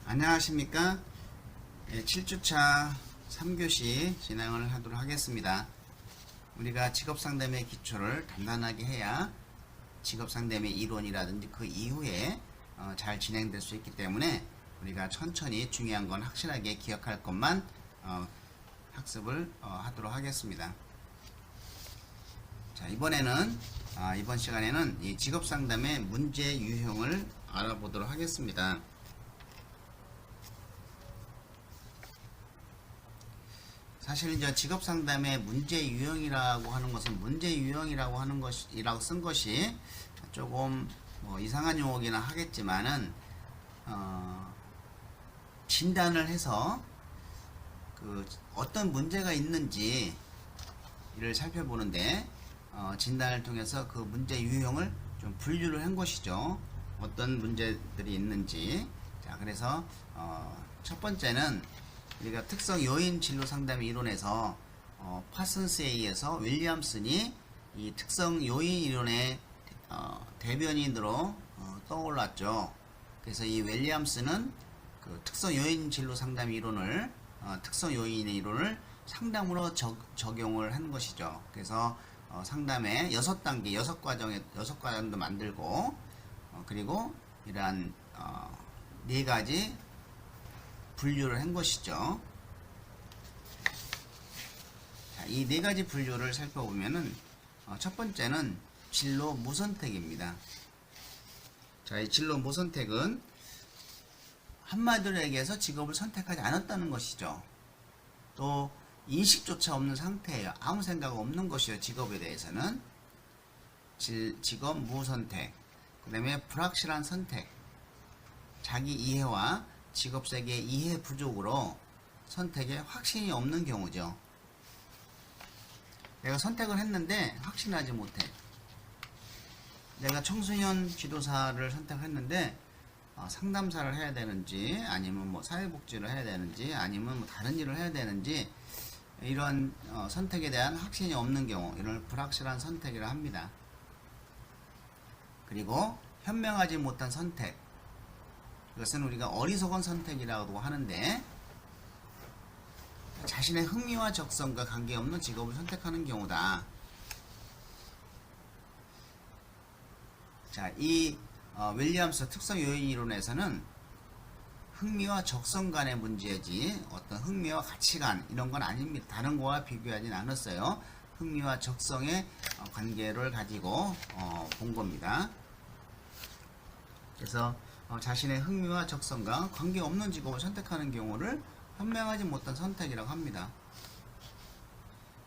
안녕하십니까? 7주차 3교시 진행을 하도록 하겠습니다. 우리가 직업상담의 기초를 단단하게 해야 직업상담의 이론이라든지 그 이후에 잘 진행될 수 있기 때문에 우리가 천천히 중요한 건 확실하게 기억할 것만 학습을 하도록 하겠습니다. 자, 이번 시간에는 이 직업상담의 문제 유형을 알아보도록 하겠습니다. 사실 이제 직업상담의 문제 유형이라고 하는 것은 문제 유형이라고 하는 것이라고 쓴 것이 조금 이상한 용어기는 하겠지만은 진단을 해서 그 어떤 문제가 있는지 이를 살펴보는데 진단을 통해서 그 문제 유형을 좀 분류를 한 것이죠. 어떤 문제들이 있는지. 자, 그래서 첫 번째는 우리가 특성 요인 진로 상담 이론에서 파슨스에 의해서 윌리엄슨이 이 특성 요인 이론의 대변인으로 떠올랐죠. 그래서 이 윌리엄슨은 그 특성 요인 진로 상담 이론을 특성 요인의 이론을 상담으로 적용을 한 것이죠. 그래서 상담의 6단계, 6과정도 만들고 그리고 이러한 4가지 분류를 한 것이죠. 자, 이 4가지 분류를 살펴보면은 첫 번째는 진로 무선택입니다. 자, 이 진로 무선택은 한마디로 얘기해서 직업을 선택하지 않았다는 것이죠. 또 인식조차 없는 상태예요. 아무 생각 없는 것이요. 직업에 대해서는 직업 무선택. 그 다음에 불확실한 선택. 자기 이해와 직업세계의 이해 부족으로 선택에 확신이 없는 경우죠. 내가 선택을 했는데 확신하지 못해. 내가 청소년 지도사를 선택했는데 상담사를 해야 되는지 아니면 사회복지를 해야 되는지 아니면 다른 일을 해야 되는지 이런 선택에 대한 확신이 없는 경우, 이걸 불확실한 선택이라 합니다. 그리고 현명하지 못한 선택, 이것은 우리가 어리석은 선택이라고 하는데 자신의 흥미와 적성과 관계없는 직업을 선택하는 경우다. 자, 이 윌리엄스 특성 요인 이론에서는 흥미와 적성 간의 문제지 어떤 흥미와 가치관 이런 건 아닙니다. 다른 거와 비교하진 않았어요. 흥미와 적성의 관계를 가지고 본 겁니다. 그래서 자신의 흥미와 적성과 관계없는 직업을 선택하는 경우를 현명하지 못한 선택이라고 합니다.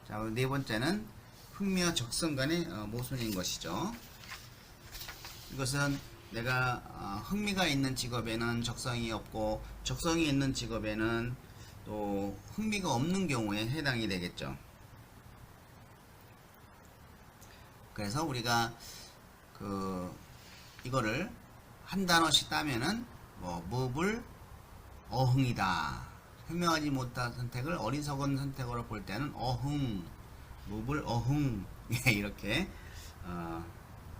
자, 네 번째는 흥미와 적성 간의 모순인 것이죠. 이것은 내가 흥미가 있는 직업에는 적성이 없고 적성이 있는 직업에는 또 흥미가 없는 경우에 해당이 되겠죠. 그래서 우리가 이거를 한 단어씩 따면은 무불 어흥이다. 현명하지 못한 선택을 어리석은 선택으로 볼 때는 어흥, 무불 어흥 이렇게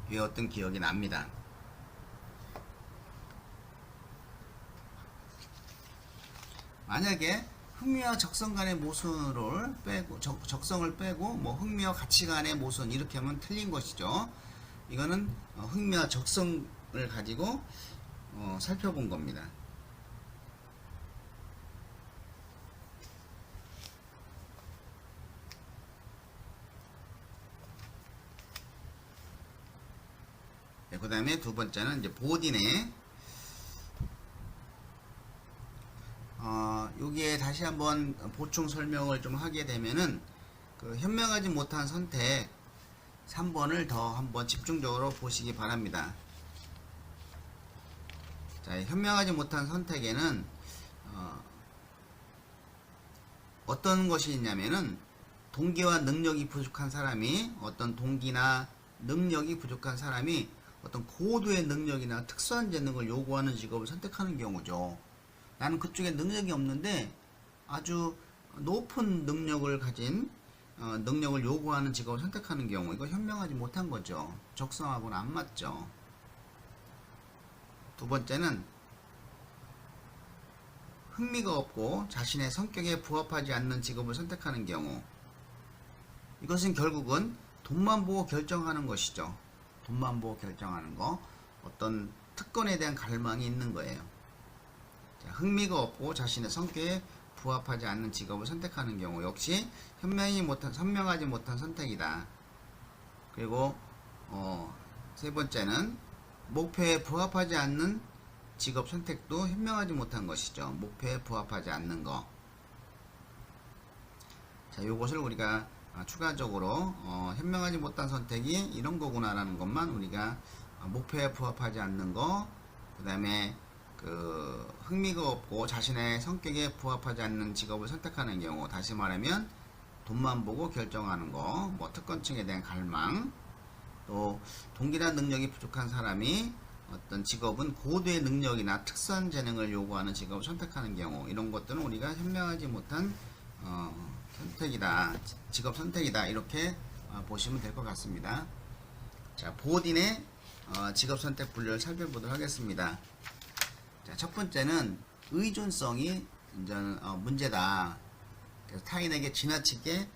외웠던 기억이 납니다. 만약에 흥미와 적성 간의 모순을 빼고 적성을 빼고 흥미와 가치 간의 모순 이렇게 하면 틀린 것이죠. 이거는 흥미와 적성을 가지고 살펴본 겁니다. 네, 그 다음에 두 번째는 이제 보디네. 여기에 다시 한번 보충 설명을 좀 하게 되면은 현명하지 못한 선택 3번을 더 한번 집중적으로 보시기 바랍니다. 자, 현명하지 못한 선택에는 어떤 것이 있냐면은 동기와 능력이 부족한 사람이 어떤 동기나 능력이 부족한 사람이 어떤 고도의 능력이나 특수한 재능을 요구하는 직업을 선택하는 경우죠. 나는 그쪽에 능력이 없는데 아주 높은 능력을 가진 능력을 요구하는 직업을 선택하는 경우, 이거 현명하지 못한 거죠. 적성하고는 안 맞죠. 두 번째는 흥미가 없고 자신의 성격에 부합하지 않는 직업을 선택하는 경우, 이것은 결국은 돈만 보고 결정하는 것이죠. 돈만 보고 결정하는 거, 어떤 특권에 대한 갈망이 있는 거예요. 자, 흥미가 없고 자신의 성격에 부합하지 않는 직업을 선택하는 경우 역시 현명하지 못한 선택이다. 그리고 세 번째는 목표에 부합하지 않는 직업 선택도 현명하지 못한 것이죠. 목표에 부합하지 않는 거. 자, 요것을 우리가 추가적으로 현명하지 못한 선택이 이런 거구나라는 것만 우리가 목표에 부합하지 않는 거, 그 다음에 그 흥미가 없고 자신의 성격에 부합하지 않는 직업을 선택하는 경우, 다시 말하면 돈만 보고 결정하는 거, 뭐 특권층에 대한 갈망, 또 동기나 능력이 부족한 사람이 어떤 직업은 고도의 능력이나 특수한 재능을 요구하는 직업을 선택하는 경우, 이런 것들은 우리가 현명하지 못한 선택이다, 직업 선택이다, 이렇게 보시면 될 것 같습니다. 자, 보딘의 직업 선택 분류를 살펴보도록 하겠습니다. 자, 첫 번째는 의존성이 문제다. 그래서 타인에게 지나치게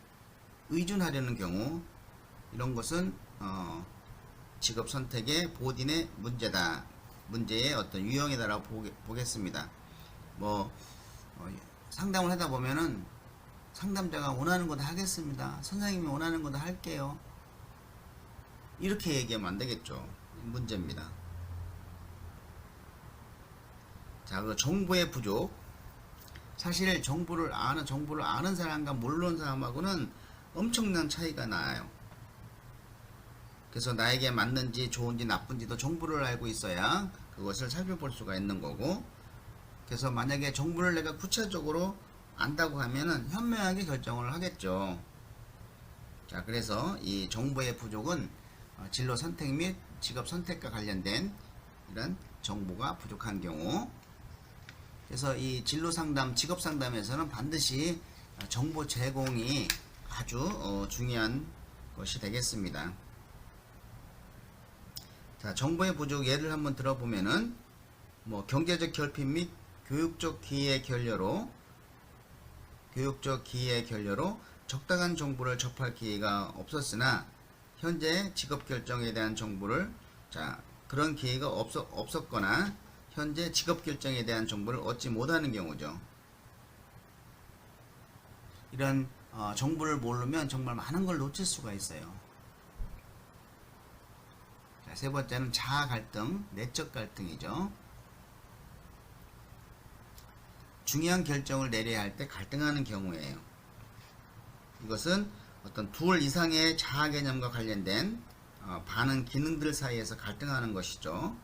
의존하려는 경우, 이런 것은 직업 선택의 보딘의 문제다. 문제의 어떤 유형이다라고 보겠습니다. 상담을 하다 보면은 상담자가 원하는 거 다 하겠습니다. 선생님이 원하는 거 다 할게요. 이렇게 얘기하면 안 되겠죠. 문제입니다. 자, 그 정보의 부족. 사실 정보를 아는 사람과 모르는 사람하고는 엄청난 차이가 나요. 그래서 나에게 맞는지 좋은지 나쁜지도 정보를 알고 있어야 그것을 살펴볼 수가 있는 거고, 그래서 만약에 정보를 내가 구체적으로 안다고 하면은 현명하게 결정을 하겠죠. 자, 그래서 이 정보의 부족은 진로 선택 및 직업 선택과 관련된 이런 정보가 부족한 경우, 그래서 이 진로 상담, 직업 상담에서는 반드시 정보 제공이 아주 중요한 것이 되겠습니다. 자, 정보의 부족 예를 한번 들어보면은 경제적 결핍 및 교육적 기회의 결여로 적당한 정보를 접할 기회가 없었으나 현재 직업 결정에 대한 정보를, 그런 기회가 없었거나 현재 직업 결정에 대한 정보를 얻지 못하는 경우죠. 이런 정보를 모르면 정말 많은 걸 놓칠 수가 있어요. 자, 세 번째는 자아 갈등, 내적 갈등이죠. 중요한 결정을 내려야 할 때 갈등하는 경우예요. 이것은 어떤 둘 이상의 자아 개념과 관련된 반응 기능들 사이에서 갈등하는 것이죠.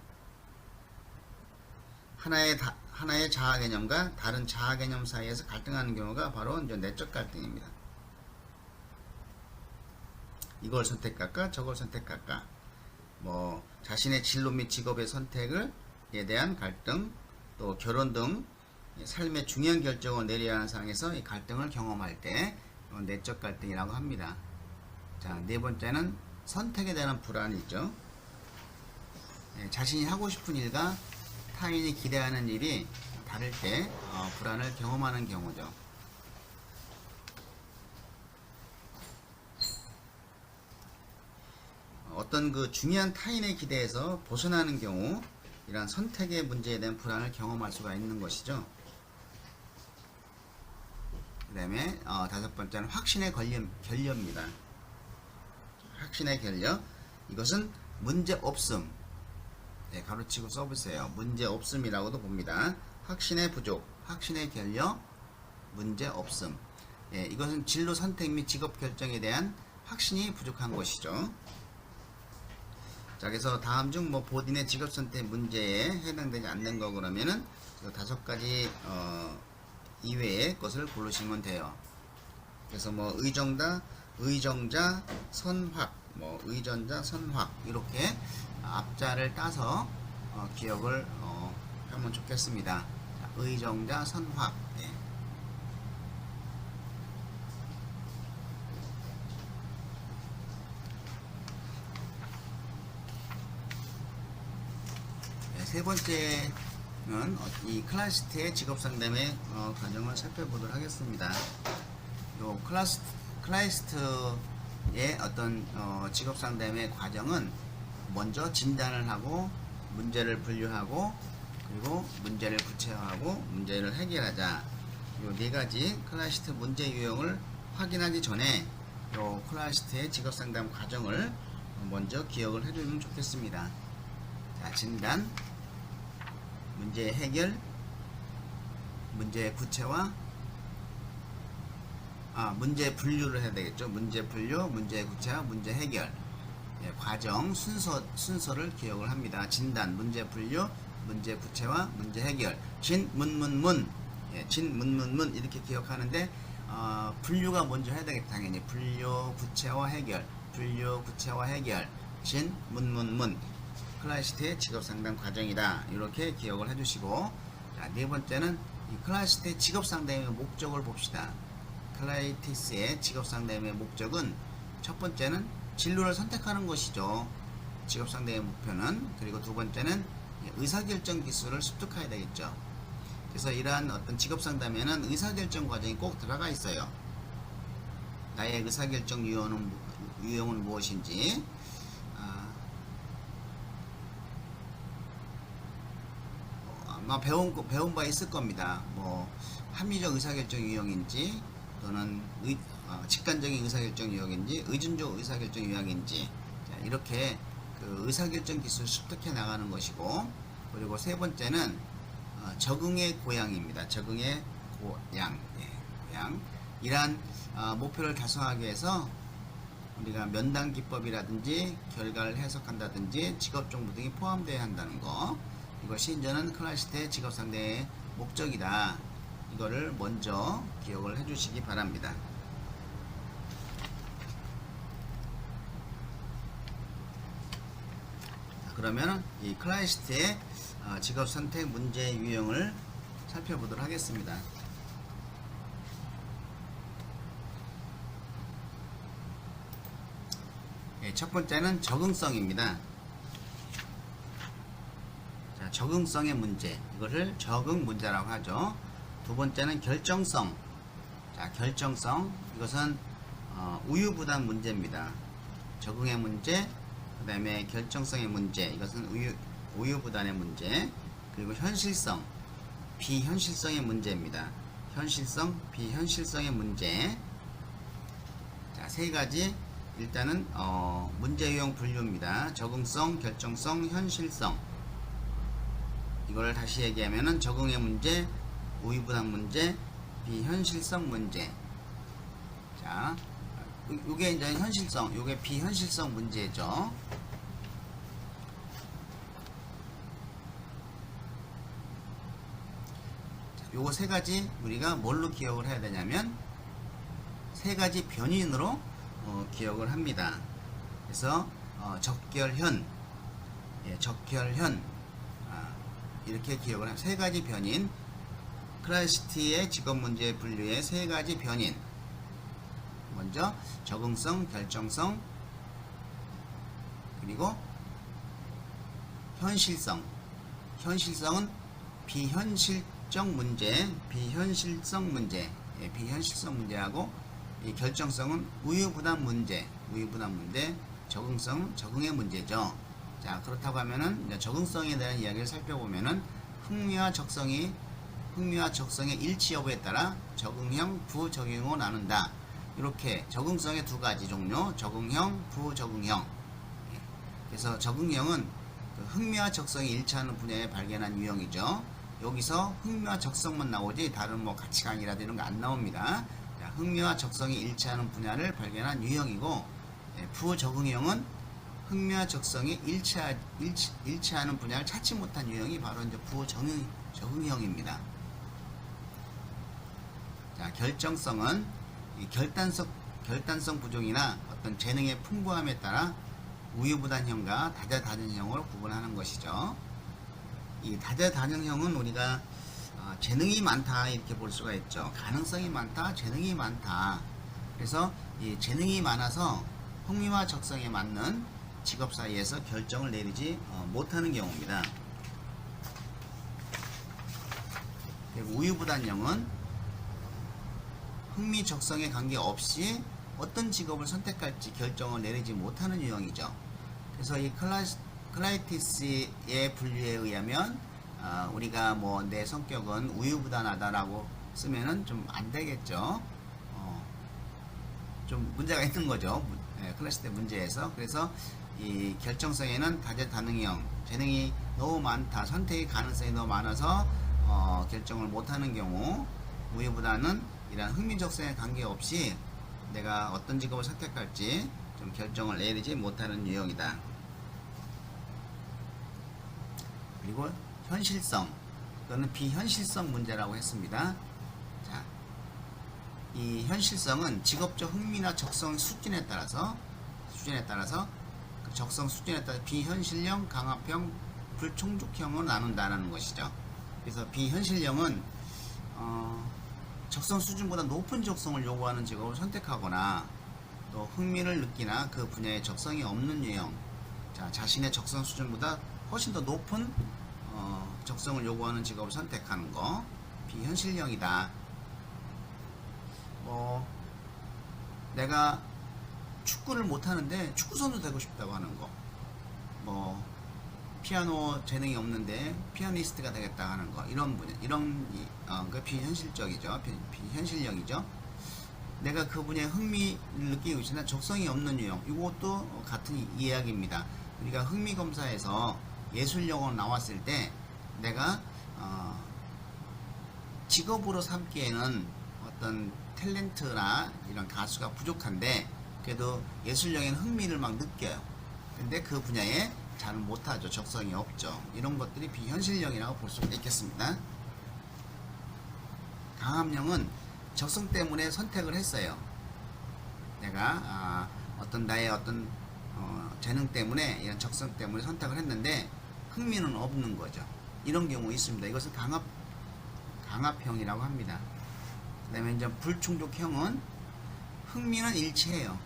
하나의 자아 개념과 다른 자아 개념 사이에서 갈등하는 경우가 바로 이제 내적 갈등입니다. 이걸 선택할까 저걸 선택할까, 자신의 진로 및 직업의 선택에 대한 갈등, 또 결혼 등 삶의 중요한 결정을 내려야 하는 상황에서 이 갈등을 경험할 때 내적 갈등이라고 합니다. 자, 네 번째는 선택에 대한 불안이죠. 자신이 하고 싶은 일과 타인이 기대하는 일이 다를 때 불안을 경험하는 경우죠. 어떤 그 중요한 타인의 기대에서 벗어나는 경우, 이러한 선택의 문제에 대한 불안을 경험할 수가 있는 것이죠. 그 다음에 다섯 번째는 확신의 결여입니다. 확신의 결여, 이것은 문제 없음, 가로치고 써보세요. 문제 없음이라고도 봅니다. 확신의 부족, 확신의 결여, 문제 없음. 이것은 진로 선택 및 직업 결정에 대한 확신이 부족한 것이죠. 자, 그래서 다음 중 보딘의 직업 선택 문제에 해당되지 않는 거, 그러면은 다섯 가지 이외의 것을 고르시면 돼요. 그래서 의정자, 선확, 의전자, 선확, 이렇게 앞자를 따서 기억을 하면 좋겠습니다. 자, 의정자, 선확. 세 번째 이 클라시스트의 직업상담의 과정을 살펴보도록 하겠습니다. 요 클라시스트의 어떤 직업상담의 과정은 먼저 진단을 하고 문제를 분류하고 그리고 문제를 구체화하고 문제를 해결하자. 요 네 가지 클라시스트 문제 유형을 확인하기 전에 요 클라시스트의 직업상담 과정을 먼저 기억을 해주면 좋겠습니다. 자, 진단, 문제 해결, 문제 구체화, 문제 분류를 해야 되겠죠. 문제 분류, 문제 구체화, 문제 해결. 예, 과정 순서를 기억을 합니다. 진단, 문제 분류, 문제 구체화, 문제 해결. 문. 예, 문 이렇게 기억하는데 분류가 먼저 해야 되겠다. 당연히 분류, 구체화, 해결. 분류, 구체화, 해결. 문. 클라시스트의 직업상담 과정이다. 이렇게 기억을 해주시고, 자, 네 번째는 이 클라시스트의 직업상담의 목적을 봅시다. 클라이티스의 직업상담의 목적은 첫 번째는 진로를 선택하는 것이죠. 직업상담의 목표는. 그리고 두 번째는 의사결정 기술을 습득해야 되겠죠. 그래서 이러한 어떤 직업상담에는 의사결정 과정이 꼭 들어가 있어요. 나의 의사결정 유형은 무엇인지, 아마 배운 바 있을 겁니다. 뭐 합리적 의사결정 유형인지 또는 직관적인 의사결정 유형인지 의존적 의사결정 유형인지, 자, 이렇게 그 의사결정 기술을 습득해 나가는 것이고, 그리고 세 번째는 적응의 고양입니다. 적응의 고양. 예, 고양. 이러한 목표를 달성하기 위해서 우리가 면담 기법이라든지 결과를 해석한다든지 직업 정보 등이 포함되어야 한다는 거, 이것이 이제는 클라시스트의 직업상담의 목적이다. 이거를 먼저 기억을 해주시기 바랍니다. 자, 그러면 이 클라시스트의 직업선택 문제 유형을 살펴보도록 하겠습니다. 예, 첫 번째는 적응성입니다. 자, 적응성의 문제, 이것을 적응 문제라고 하죠. 두 번째는 결정성. 자, 결정성, 이것은 우유부단 문제입니다. 적응의 문제, 그 다음에 결정성의 문제, 이것은 우유부단의 문제. 그리고 현실성, 비현실성의 문제입니다. 현실성, 비현실성의 문제. 자, 세 가지. 일단은 문제 유형 분류입니다. 적응성, 결정성, 현실성. 이걸 다시 얘기하면은 적응의 문제, 우유부단 문제, 비현실성 문제. 자, 요게 이제 현실성, 요게 비현실성 문제죠. 요거 세 가지 우리가 뭘로 기억을 해야 되냐면 세 가지 변인으로 기억을 합니다. 그래서 적결현, 예, 적결현, 이렇게 기억을 합니다. 세 가지 변인, 클라시스트의 직업 문제 분류의 세 가지 변인. 먼저 적응성, 결정성, 그리고 현실성. 현실성은 비현실적 문제, 비현실성 문제, 예, 비현실성 문제하고, 이 결정성은 우유부단 문제, 우유부단 문제, 적응성, 적응의 문제죠. 자, 그렇다고 하면은 이제 적응성에 대한 이야기를 살펴보면은 흥미와 적성의 일치 여부에 따라 적응형, 부적응형으로 나눈다. 이렇게 적응성의 두 가지 종류, 적응형, 부적응형. 그래서 적응형은 흥미와 적성이 일치하는 분야에 발견한 유형이죠. 여기서 흥미와 적성만 나오지 다른 뭐 가치관이라든지 이런 거 안 나옵니다. 자, 흥미와 적성이 일치하는 분야를 발견한 유형이고, 부적응형은 흥미와 적성이 일치하는 분야를 찾지 못한 유형이 바로 이제 부적응형입니다. 자, 결정성은 이 결단성 부족이나 어떤 재능의 풍부함에 따라 우유부단형과 다재다능형으로 구분하는 것이죠. 이 다재다능형은 우리가 재능이 많다 이렇게 볼 수가 있죠. 가능성이 많다, 재능이 많다. 그래서 이 재능이 많아서 흥미와 적성에 맞는 직업 사이에서 결정을 내리지 못하는 경우입니다. 그리고 우유부단형은 흥미 적성에 관계없이 어떤 직업을 선택할지 결정을 내리지 못하는 유형이죠. 그래서 이 클라이티스의 분류에 의하면 우리가 뭐 내 성격은 우유부단하다라고 쓰면은 좀 안 되겠죠. 좀 문제가 있는 거죠. 클래스 문제에서. 그래서 이 결정성에는 다재다능형, 재능이 너무 많다, 선택의 가능성이 너무 많아서 결정을 못하는 경우, 우유보다는 이런 흥미적성에 관계없이 내가 어떤 직업을 선택할지 좀 결정을 내리지 못하는 유형이다. 그리고 현실성, 이거는 비현실성 문제라고 했습니다. 자, 이 현실성은 직업적 흥미나 적성 수준에 따라서 그 적성 수준에 따라 비현실형, 강압형, 불충족형으로 나눈다라는 것이죠. 그래서 비현실형은 적성 수준보다 높은 적성을 요구하는 직업을 선택하거나 또 흥미를 느끼나 그 분야에 적성이 없는 유형, 자, 자신의 적성 수준보다 훨씬 더 높은 적성을 요구하는 직업을 선택하는 거, 비현실형이다. 내가 축구를 못하는데 축구선수 되고 싶다고 하는 거, 피아노 재능이 없는데 피아니스트가 되겠다 하는 거, 이런 분야, 그 비현실적이죠. 비현실형이죠. 내가 그 분야에 흥미를 느끼고 있으나 적성이 없는 유형, 이것도 같은 이야기입니다. 우리가 흥미 검사에서 예술영어로 나왔을 때 내가 직업으로 삼기에는 어떤 탤런트나 이런 가수가 부족한데 그래도 예술영에는 흥미를 막 느껴요. 근데 그 분야에 잘 못하죠. 적성이 없죠. 이런 것들이 비현실형이라고 볼 수가 있겠습니다. 강압형은 적성 때문에 선택을 했어요. 내가 어떤 나의 어떤 재능 때문에, 이런 적성 때문에 선택을 했는데 흥미는 없는 거죠. 이런 경우 있습니다. 이것을 강압형이라고 합니다. 그 다음에 이제 불충족형은 흥미는 일치해요.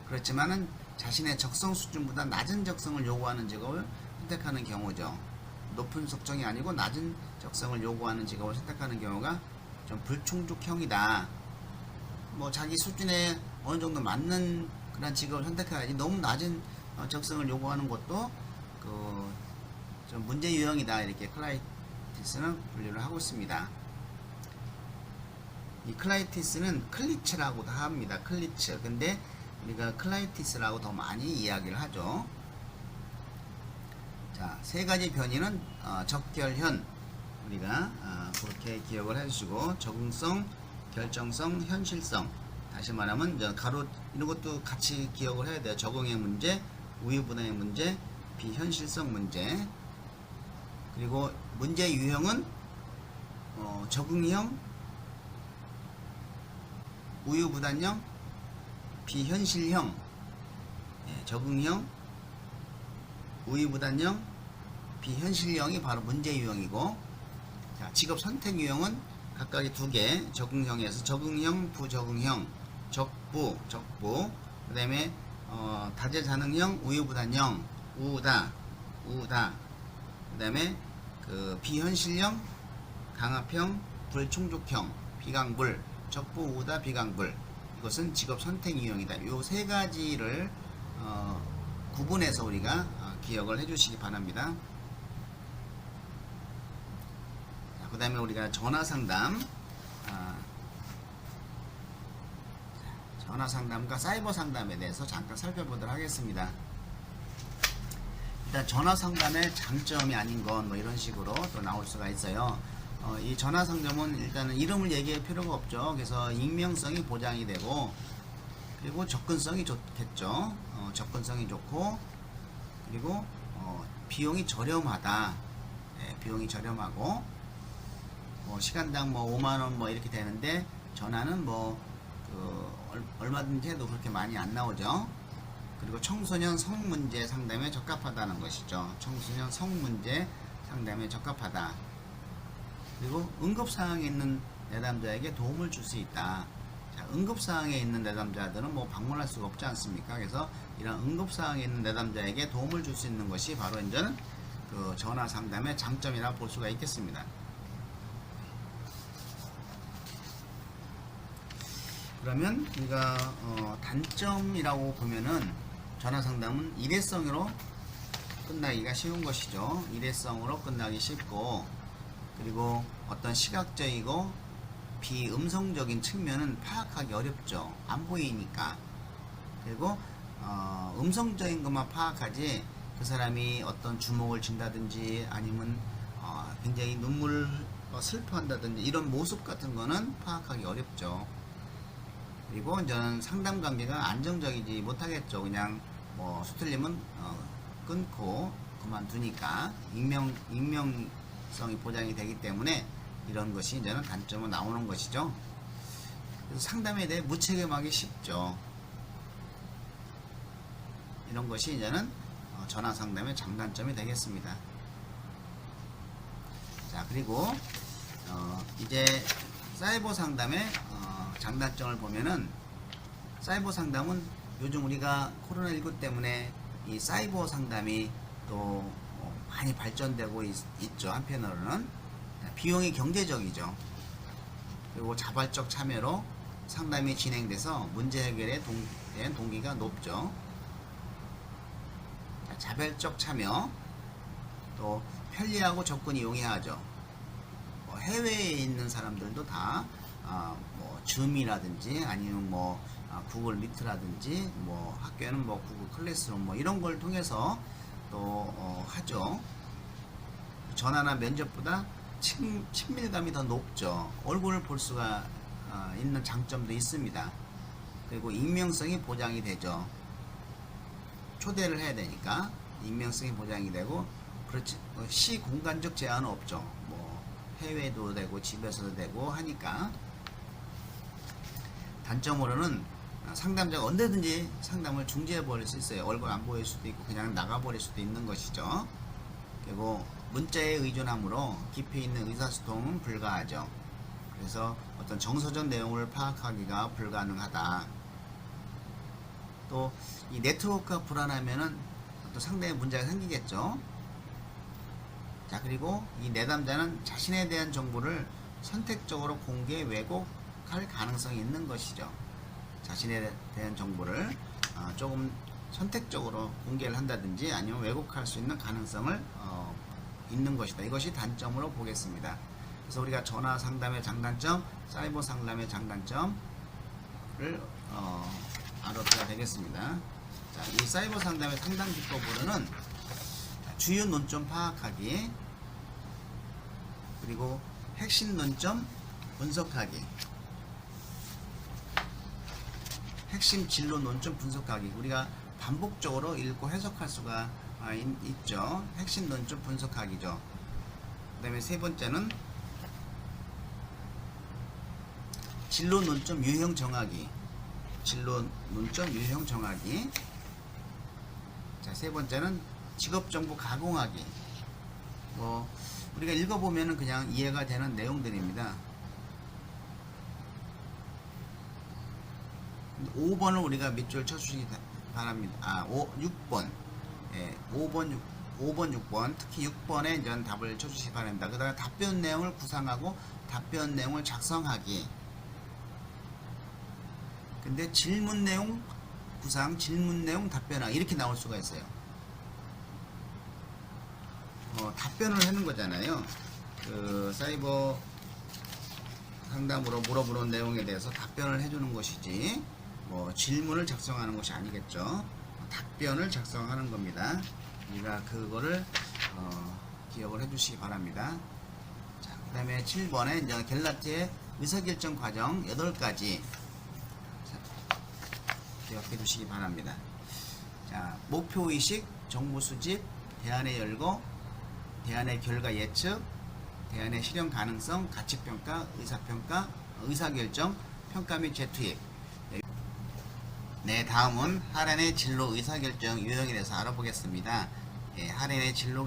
그렇지만은 자신의 적성 수준보다 낮은 적성을 요구하는 직업을 선택하는 경우죠. 높은 적성이 아니고 낮은 적성을 요구하는 직업을 선택하는 경우가 좀 불충족형이다. 자기 수준에 어느 정도 맞는 그런 직업을 선택해야지 너무 낮은 적성을 요구하는 것도 좀 문제 유형이다. 이렇게 클라이티스는 분류를 하고 있습니다. 이 클라이티스는 클리츠라고도 합니다. 클리츠. 근데 우리가 클라이티스라고 더 많이 이야기를 하죠. 자, 세 가지 변이는 적결현, 우리가 그렇게 기억을 해주시고, 적응성, 결정성, 현실성. 다시 말하면 가로 이런 것도 같이 기억을 해야 돼요. 적응의 문제, 우유부단의 문제, 비현실성 문제. 그리고 문제 유형은 적응형, 우유부단형, 비현실형, 적응형, 우유부단형, 비현실형이 바로 문제 유형이고, 자, 직업 선택 유형은 각각의 두 개, 적응형에서 적응형, 부적응형, 적부, 그 다음에 다재다능형, 우유부단형, 우다, 그 다음에 비현실형, 강압형, 불충족형, 비강불, 적부, 우다, 비강불. 이것은 직업 선택 유형이다. 이 세 가지를 구분해서 우리가 기억을 해주시기 바랍니다. 그 다음에 우리가 전화상담, 전화상담과 사이버 상담에 대해서 잠깐 살펴보도록 하겠습니다. 일단 전화상담의 장점이 아닌 건 이런 식으로 또 나올 수가 있어요. 이 전화상담은 일단은 이름을 얘기할 필요가 없죠. 그래서 익명성이 보장이 되고, 그리고 접근성이 좋겠죠. 접근성이 좋고, 그리고 비용이 저렴하다. 비용이 저렴하고, 시간당 5만원 이렇게 되는데, 전화는 얼마든지 해도 그렇게 많이 안 나오죠. 그리고 청소년 성문제 상담에 적합하다는 것이죠. 청소년 성문제 상담에 적합하다. 그리고 응급사항에 있는 내담자에게 도움을 줄 수 있다. 자, 응급사항에 있는 내담자들은 방문할 수가 없지 않습니까? 그래서 이런 응급사항에 있는 내담자에게 도움을 줄 수 있는 것이 바로 이제는 그 전화 상담의 장점이라 볼 수가 있겠습니다. 그러면 우리가 단점이라고 보면은 전화 상담은 일회성으로 끝나기가 쉬운 것이죠. 일회성으로 끝나기 쉽고, 그리고 어떤 시각적이고 비음성적인 측면은 파악하기 어렵죠. 안 보이니까. 그리고 음성적인 것만 파악하지, 그 사람이 어떤 주목을 준다든지 아니면 굉장히 슬퍼한다든지 이런 모습 같은 거는 파악하기 어렵죠. 그리고 저는 상담 관계가 안정적이지 못하겠죠. 그냥 뭐 수틀리면 끊고 그만두니까 익명성이 보장이 되기 때문에 이런 것이 이제는 단점으로 나오는 것이죠. 그래서 상담에 대해 무책임하기 쉽죠. 이런 것이 이제는 전화 상담의 장단점이 되겠습니다. 자, 그리고 이제 사이버 상담의 장단점을 보면은, 사이버 상담은 요즘 우리가 코로나19 때문에 이 사이버 상담이 또 많이 발전되고 있죠. 한편으로는 비용이 경제적이죠. 그리고 자발적 참여로 상담이 진행돼서 문제 해결에 대한 동기가 높죠. 자, 자발적 참여, 또 편리하고 접근이 용이하죠. 해외에 있는 사람들도 다 뭐 줌이라든지 아니면 뭐 구글 미트라든지 뭐 학교에는 뭐 구글 클래스룸 뭐 이런 걸 통해서 또 하죠. 전화나 면접보다 친밀감이 더 높죠. 얼굴을 볼 수가 있는 장점도 있습니다. 그리고 익명성이 보장이 되죠. 초대를 해야 되니까 익명성이 보장이 되고, 그렇지 시공간적 제한은 없죠. 뭐 해외도 되고 집에서도 되고 하니까. 단점으로는 상담자가 언제든지 상담을 중지해 버릴 수 있어요. 얼굴 안 보일 수도 있고 그냥 나가 버릴 수도 있는 것이죠. 그리고 문자에 의존하므로 깊이 있는 의사소통은 불가하죠. 그래서 어떤 정서적 내용을 파악하기가 불가능하다. 또 이 네트워크가 불안하면은 또 상당히 문제가 생기겠죠. 자, 그리고 이 내담자는 자신에 대한 정보를 선택적으로 공개 왜곡할 가능성이 있는 것이죠. 자신에 대한 정보를 조금 선택적으로 공개를 한다든지 아니면 왜곡할 수 있는 가능성을 있는 것이다. 이것이 단점으로 보겠습니다. 그래서 우리가 전화 상담의 장단점, 사이버 상담의 장단점을 알아봐야 되겠습니다. 자, 이 사이버 상담의 상담 기법으로는 주요 논점 파악하기, 그리고 핵심 논점 분석하기, 핵심 진로 논점 분석하기, 우리가 반복적으로 읽고 해석할 수가 있죠. 핵심 논점 분석하기죠. 그 다음에 세 번째는 진로 논점 유형 정하기, 진로 논점 유형 정하기. 자, 세 번째는 직업 정보 가공하기. 뭐 우리가 읽어보면은 그냥 이해가 되는 내용들입니다. 5번을 우리가 밑줄 쳐주시기 바랍니다. 6번. 예, 5번, 6번, 특히 6번에 이제 답을 쳐주시기 바랍니다. 그 다음에 답변 내용을 구상하고 답변 내용을 작성하기. 근데 질문 내용 구상, 질문 내용 답변하기, 이렇게 나올 수가 있어요. 답변을 하는 거잖아요. 그 사이버 상담으로 물어보는 내용에 대해서 답변을 해주는 것이지, 뭐 질문을 작성하는 것이 아니겠죠. 답변을 작성하는 겁니다. 우리가 그거를 기억을 해주시기 바랍니다. 자, 그 다음에 7번에 이제 갤라티의 의사결정 과정 8가지 기억해 주시기 바랍니다. 자, 목표의식, 정보 수집, 대안의 열고, 대안의 결과 예측, 대안의 실현 가능성, 가치평가, 의사평가, 의사결정, 평가 및 재투입. 네, 다음은 하란의 진로 의사결정 유형에 대해서 알아보겠습니다. 예, 하란의 진로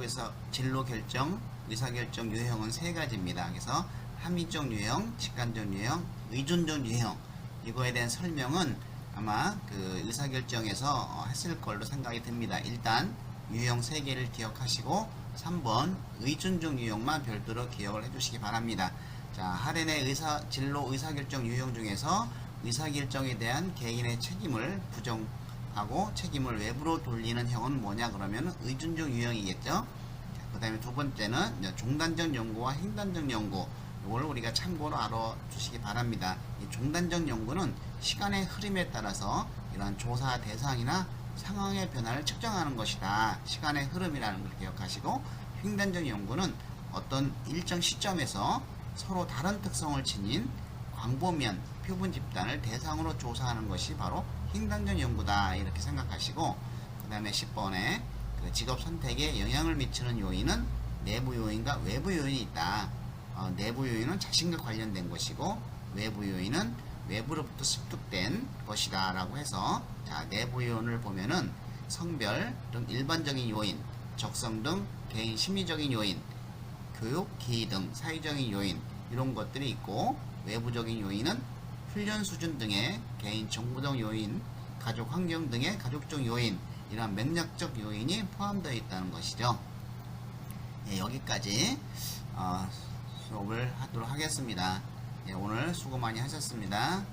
결정, 의사결정 유형은 3가지입니다. 그래서 합리적 유형, 직관적 유형, 의존적 유형. 이거에 대한 설명은 아마 그 의사결정에서 했을 걸로 생각이 듭니다. 일단 유형 3개를 기억하시고 3번 의존중 유형만 별도로 기억을 해주시기 바랍니다. 자, 하렌의 진로 의사결정 유형 중에서 의사결정에 대한 개인의 책임을 부정하고 책임을 외부로 돌리는 형은 뭐냐 그러면 의존중 유형이겠죠. 그 다음에 두 번째는 종단적 연구와 횡단적 연구, 이걸 우리가 참고로 알아주시기 바랍니다. 이 종단적 연구는 시간의 흐름에 따라서 이러한 조사 대상이나 상황의 변화를 측정하는 것이다. 시간의 흐름이라는 걸 기억하시고, 횡단적 연구는 어떤 일정 시점에서 서로 다른 특성을 지닌 광범위한 표본 집단을 대상으로 조사하는 것이 바로 횡단적 연구다. 이렇게 생각하시고, 그 다음에 10번에 직업 선택에 영향을 미치는 요인은 내부 요인과 외부 요인이 있다. 내부 요인은 자신과 관련된 것이고, 외부 요인은 외부로부터 습득된 것이다 라고 해서, 자, 내부 요인을 보면은 성별 등 일반적인 요인, 적성 등 개인 심리적인 요인, 교육, 기회 등 사회적인 요인, 이런 것들이 있고, 외부적인 요인은 훈련 수준 등의 개인 정보적 요인, 가족 환경 등의 가족적 요인, 이러한 맥락적 요인이 포함되어 있다는 것이죠. 예, 여기까지 수업을 하도록 하겠습니다. 예, 오늘 수고 많이 하셨습니다.